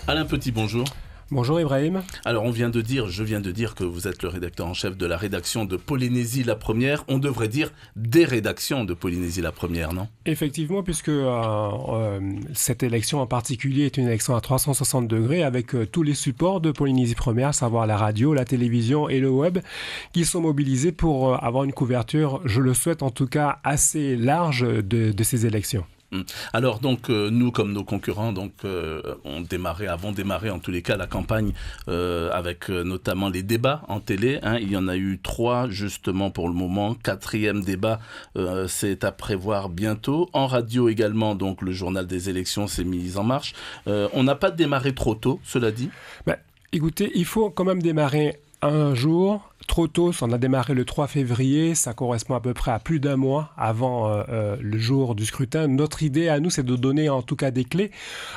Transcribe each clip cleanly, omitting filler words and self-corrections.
Alain Petit, bonjour. Bonjour Ibrahim. Alors je viens de dire que vous êtes le rédacteur en chef de la rédaction de Polynésie la Première. On devrait dire des rédactions de Polynésie la Première, non ? Effectivement, puisque cette élection en particulier est une élection à 360 degrés avec tous les supports de Polynésie Première, à savoir la radio, la télévision et le web, qui sont mobilisés pour avoir une couverture, je le souhaite en tout cas, assez large de ces élections. Alors donc nous comme nos concurrents avons démarré en tous les cas la campagne avec notamment les débats en télé. Il y en a eu 3 justement pour le moment. 4e débat c'est à prévoir bientôt. En radio également, donc le journal des élections s'est mis en marche. On n'a pas démarré trop tôt, cela dit. Écoutez, il faut quand même démarrer un jour. Trop tôt, on a démarré le 3 février, ça correspond à peu près à plus d'un mois avant le jour du scrutin. Notre idée à nous, c'est de donner en tout cas des clés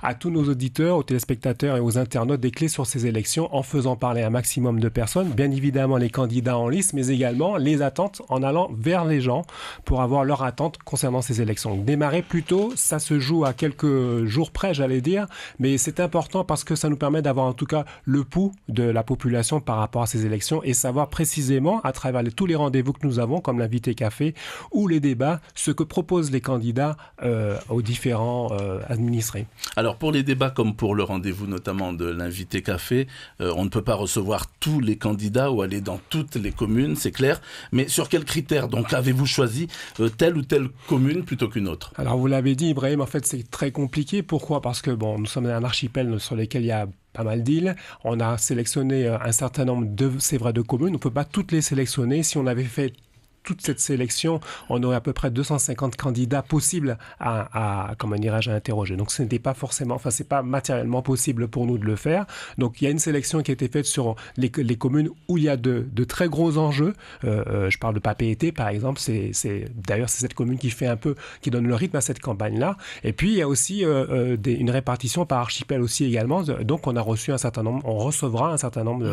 à tous nos auditeurs, aux téléspectateurs et aux internautes, des clés sur ces élections en faisant parler un maximum de personnes, bien évidemment les candidats en lice, mais également les attentes en allant vers les gens pour avoir leurs attentes concernant ces élections. Démarrer plus tôt, ça se joue à quelques jours près, j'allais dire, mais c'est important parce que ça nous permet d'avoir en tout cas le pouls de la population par rapport à ces élections et savoir précisément, à travers tous les rendez-vous que nous avons, comme l'invité café ou les débats, ce que proposent les candidats aux différents administrés. Alors pour les débats comme pour le rendez-vous notamment de l'invité café, on ne peut pas recevoir tous les candidats ou aller dans toutes les communes, c'est clair. Mais sur quels critères donc avez-vous choisi telle ou telle commune plutôt qu'une autre ? Alors vous l'avez dit Ibrahim, en fait c'est très compliqué. Pourquoi ? Parce que nous sommes un archipel sur lequel il y a pas mal d'îles. On a sélectionné un certain nombre de communes. On ne peut pas toutes les sélectionner. Si on avait fait toute cette sélection, on aurait à peu près 250 candidats possibles à interroger. Donc ce n'était pas forcément, c'est pas matériellement possible pour nous de le faire. Donc il y a une sélection qui a été faite sur les communes où il y a de très gros enjeux. Je parle de Papeete par exemple. D'ailleurs c'est cette commune qui donne le rythme à cette campagne-là. Et puis il y a aussi une répartition par archipel aussi également. Donc on continuera à recevoir un certain nombre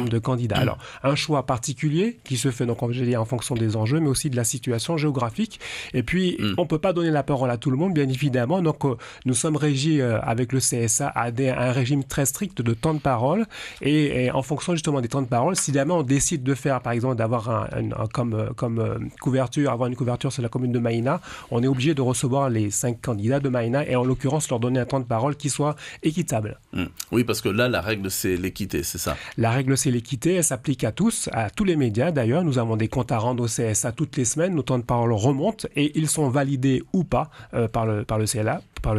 de candidats. Alors un choix particulier qui se fait, donc, comme j'ai dit, en fonction des enjeux, mais aussi de la situation géographique. Et puis, on ne peut pas donner la parole à tout le monde, bien évidemment. Donc, nous sommes régis avec le CSA à un régime très strict de temps de parole. Et en fonction, justement, des temps de parole, si jamais on décide de faire, par exemple, d'avoir avoir une couverture sur la commune de Maïna, on est obligé de recevoir les 5 candidats de Maïna et, en l'occurrence, leur donner un temps de parole qui soit équitable. Oui, parce que là, la règle, c'est l'équité, c'est ça ? La règle, c'est l'équité. Elle s'applique à tous les médias, d'ailleurs. Nous avons des comptes à rendre au CSA toutes les semaines. Nos temps de parole remontent et ils sont validés ou pas par le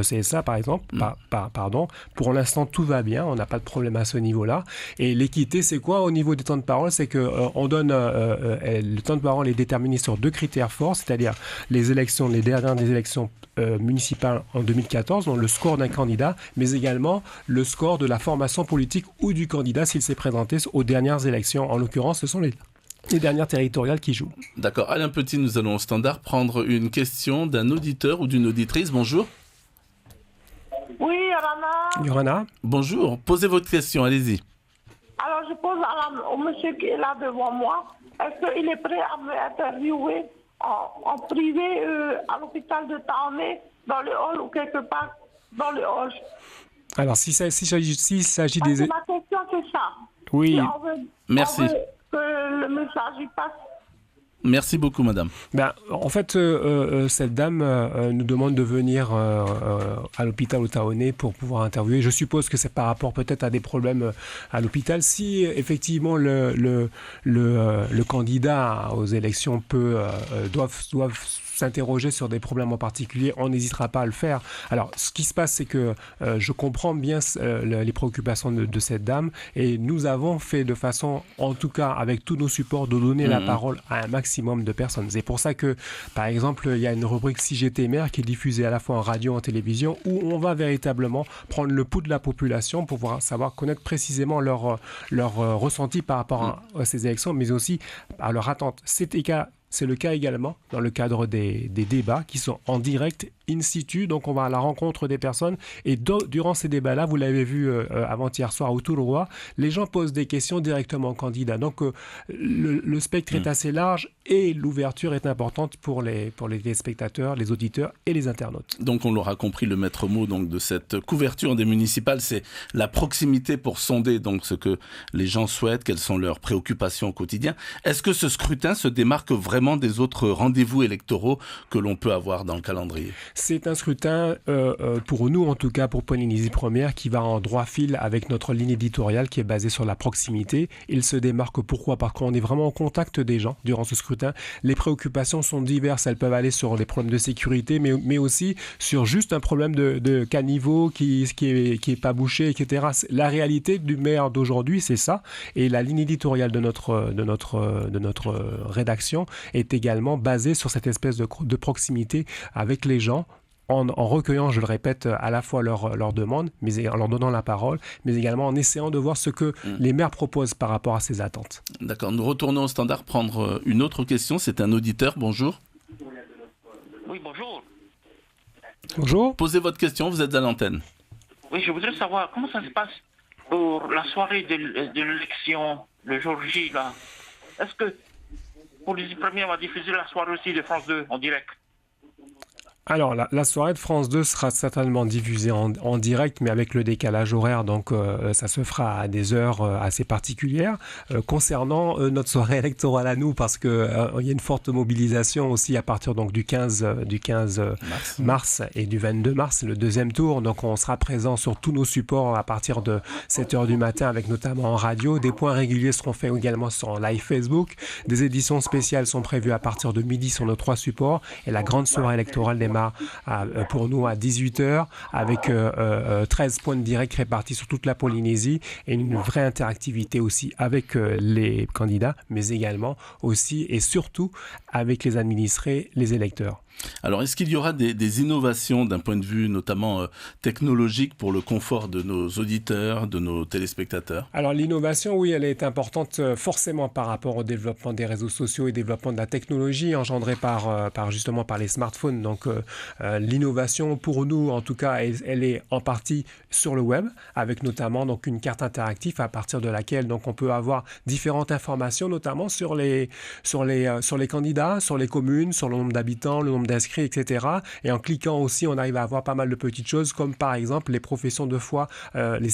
CSA, par exemple. Pardon. Pour l'instant, tout va bien. On n'a pas de problème à ce niveau-là. Et l'équité, c'est quoi au niveau des temps de parole ? C'est que on donne le temps de parole est déterminé sur 2 critères forts, c'est-à-dire les dernières élections municipales en 2014, donc le score d'un candidat, mais également le score de la formation politique ou du candidat s'il s'est présenté aux dernières élections. En l'occurrence, ce sont les dernières territoriales qui jouent. D'accord. Alain Petit, nous allons au standard prendre une question d'un auditeur ou d'une auditrice. Bonjour. Oui, Yorana. Bonjour. Posez votre question, allez-y. Alors, je pose au monsieur qui est là devant moi. Est-ce qu'il est prêt à me interviewer en privé à l'hôpital de Taoné, dans le hall ou quelque part dans le hall? Alors, s'il s'agit des... Ma question, c'est ça. Oui. Merci. Que le message y passe. Merci beaucoup, madame. En fait, cette dame nous demande de venir à l'hôpital au Taoné pour pouvoir interviewer. Je suppose que c'est par rapport peut-être à des problèmes à l'hôpital. Si effectivement le candidat aux élections doivent s'interroger sur des problèmes en particulier, on n'hésitera pas à le faire. Alors, ce qui se passe, c'est que je comprends bien les préoccupations de cette dame et nous avons fait de façon, en tout cas avec tous nos supports, de donner la parole à un maximum de personnes. C'est pour ça que, par exemple, il y a une rubrique Si j'étais maire qui est diffusée à la fois en radio et en télévision où on va véritablement prendre le pouls de la population pour savoir connaître précisément leur ressenti par rapport à ces élections, mais aussi à leur attente. C'est le cas également dans le cadre des débats qui sont en direct, in situ. Donc, on va à la rencontre des personnes. Et durant ces débats-là, vous l'avez vu avant-hier soir au Toulouse, les gens posent des questions directement aux candidats. Donc, le spectre est assez large et l'ouverture est importante pour les téléspectateurs, les auditeurs et les internautes. Donc, on l'aura compris, le maître mot donc, de cette couverture des municipales, c'est la proximité pour sonder donc, ce que les gens souhaitent, quelles sont leurs préoccupations au quotidien. Est-ce que ce scrutin se démarque vraiment des autres rendez-vous électoraux que l'on peut avoir dans le calendrier? C'est un scrutin, pour nous en tout cas, pour Polynésie Première, qui va en droit fil avec notre ligne éditoriale qui est basée sur la proximité. Il se démarque pourquoi? Parce qu'on est vraiment en contact des gens durant ce scrutin. Les préoccupations sont diverses. Elles peuvent aller sur les problèmes de sécurité, mais aussi sur juste un problème de caniveau qui est pas bouché, etc. La réalité du maire d'aujourd'hui, c'est ça. Et la ligne éditoriale de notre rédaction est également basée sur cette espèce de proximité avec les gens, en recueillant, je le répète, à la fois leurs demandes, mais en leur donnant la parole, mais également en essayant de voir ce que les maires proposent par rapport à ces attentes. D'accord, nous retournons au standard prendre une autre question. C'est un auditeur, bonjour. Oui, bonjour. Bonjour. Posez votre question, vous êtes à l'antenne. Oui, je voudrais savoir comment ça se passe pour la soirée de l'élection, le jour J, là. Est-ce que Polynésie Première va diffuser la soirée aussi de France 2 en direct? Alors, la soirée de France 2 sera certainement diffusée en direct, mais avec le décalage horaire, donc ça se fera à des heures assez particulières. Concernant notre soirée électorale à nous, parce qu'il y a une forte mobilisation aussi à partir donc, du 15 mars et du 22 mars, le deuxième tour. Donc, on sera présent sur tous nos supports à partir de 7h du matin, avec notamment en radio. Des points réguliers seront faits également sur live Facebook. Des éditions spéciales sont prévues à partir de midi sur nos 3 supports. Et la grande soirée électorale démarre pour nous à 18h avec 13 points de direct répartis sur toute la Polynésie et une vraie interactivité aussi avec les candidats, mais également aussi et surtout avec les administrés, les électeurs. Alors, est-ce qu'il y aura des innovations d'un point de vue notamment technologique pour le confort de nos auditeurs, de nos téléspectateurs? Alors, l'innovation, oui, elle est importante forcément par rapport au développement des réseaux sociaux et développement de la technologie engendrée justement par les smartphones. Donc, l'innovation, pour nous, en tout cas, elle est en partie sur le web, avec notamment donc, une carte interactive à partir de laquelle donc, on peut avoir différentes informations, notamment sur les candidats, sur les communes, sur le nombre d'habitants, le nombre d'inscrits, etc. Et en cliquant aussi, on arrive à avoir pas mal de petites choses, comme par exemple les professions de foi, les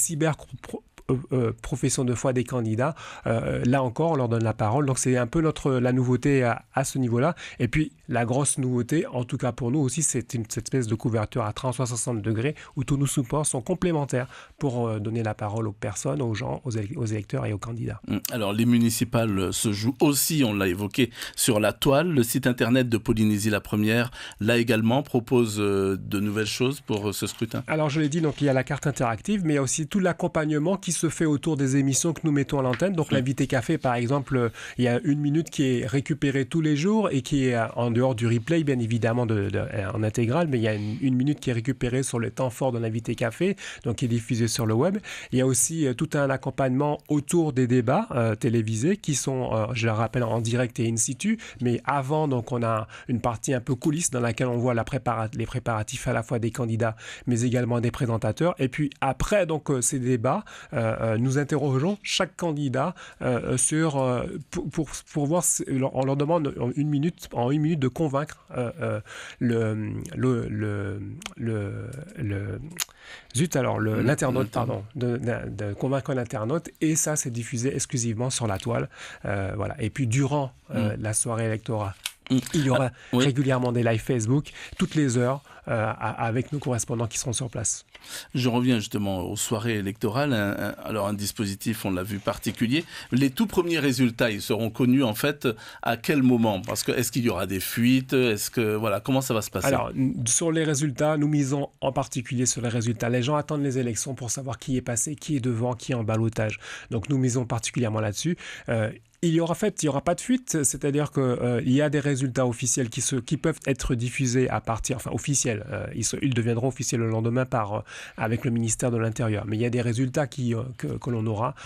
profession de foi des candidats. Là encore, on leur donne la parole. Donc, c'est un peu la nouveauté à ce niveau-là. Et puis, la grosse nouveauté, en tout cas pour nous aussi, c'est cette espèce de couverture à 360 degrés où tous nos supports sont complémentaires pour donner la parole aux personnes, aux gens, aux électeurs et aux candidats. Alors, les municipales se jouent aussi, on l'a évoqué, sur la toile. Le site internet de Polynésie la Première, là également, propose de nouvelles choses pour ce scrutin. Alors, je l'ai dit, donc il y a la carte interactive, mais il y a aussi tout l'accompagnement qui se fait autour des émissions que nous mettons à l'antenne. Donc, l'invité café, par exemple, il y a 1 minute qui est récupérée tous les jours et qui est en dehors du replay, bien évidemment, en intégrale, mais il y a une minute qui est récupérée sur le temps fort de l'invité café, donc qui est diffusée sur le web. Il y a aussi tout un accompagnement autour des débats télévisés qui sont, je le rappelle, en direct et in situ, mais avant, donc, on a une partie un peu coulisses dans laquelle on voit les préparatifs à la fois des candidats, mais également des présentateurs. Et puis après, donc, ces débats, nous interrogeons chaque candidat pour voir, on leur demande en une minute de convaincre l'internaute, de convaincre l'internaute, et ça c'est diffusé exclusivement sur la toile. Voilà. Et puis durant la soirée électorale, il y aura régulièrement des lives Facebook, toutes les heures, avec nos correspondants qui seront sur place. Je reviens justement aux soirées électorales. Alors un dispositif, on l'a vu, particulier. Les tout premiers résultats, ils seront connus en fait à quel moment? Parce que est-ce qu'il y aura des fuites? Comment ça va se passer? Alors sur les résultats, nous misons en particulier sur les résultats. Les gens attendent les élections pour savoir qui est passé, qui est devant, qui est en ballottage. Donc nous misons particulièrement là-dessus. Il y aura pas de fuite, c'est-à-dire que il y a des résultats officiels qui peuvent être diffusés à partir, enfin officiels, ils deviendront officiels le lendemain avec le ministère de l'Intérieur. Mais il y a des résultats que l'on aura,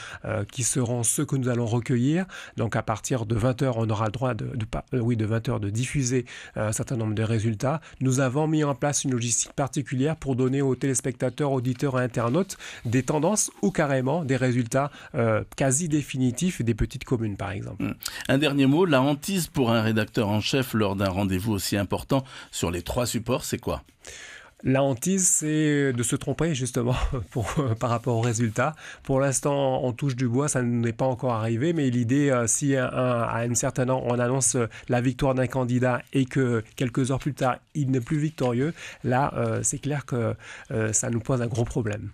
qui seront ceux que nous allons recueillir. Donc à partir de 20h, on aura le droit de 20h de diffuser un certain nombre de résultats. Nous avons mis en place une logistique particulière pour donner aux téléspectateurs, auditeurs et internautes des tendances ou carrément des résultats quasi définitifs des petites communes, par exemple. Un dernier mot, la hantise pour un rédacteur en chef lors d'un rendez-vous aussi important sur les 3 supports, c'est quoi ? La hantise, c'est de se tromper justement par rapport aux résultats. Pour l'instant, on touche du bois, ça n'est pas encore arrivé, mais l'idée, si à une certaine heure, on annonce la victoire d'un candidat et que quelques heures plus tard, il n'est plus victorieux, là, c'est clair que ça nous pose un gros problème.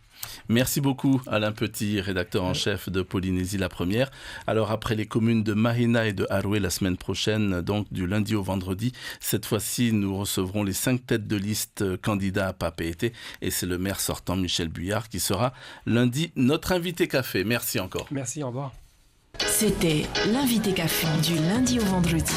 Merci beaucoup Alain Petit, rédacteur en chef de Polynésie la Première. Alors après les communes de Mahina et de Aroué la semaine prochaine, donc du lundi au vendredi, cette fois-ci nous recevrons les 5 têtes de liste candidats à Papeete et c'est le maire sortant Michel Buyard qui sera lundi notre invité café. Merci encore. Merci, au revoir. C'était l'invité café du lundi au vendredi.